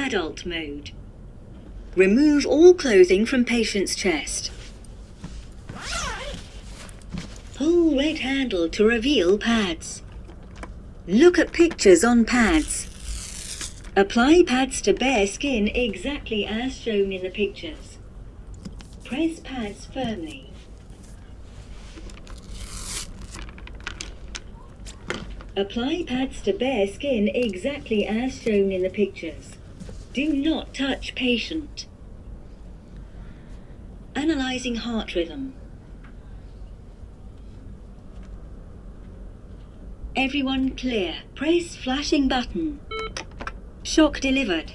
adult mode. Remove all clothing from patient's chest. Pull red handle to reveal pads. Look at pictures on pads. Apply pads to bare skin exactly as shown in the pictures. Press pads firmly. Apply pads to bare skin exactly as shown in the pictures. Do not touch patient. Analyzing heart rhythm. Everyone clear. Press flashing button. Shock delivered.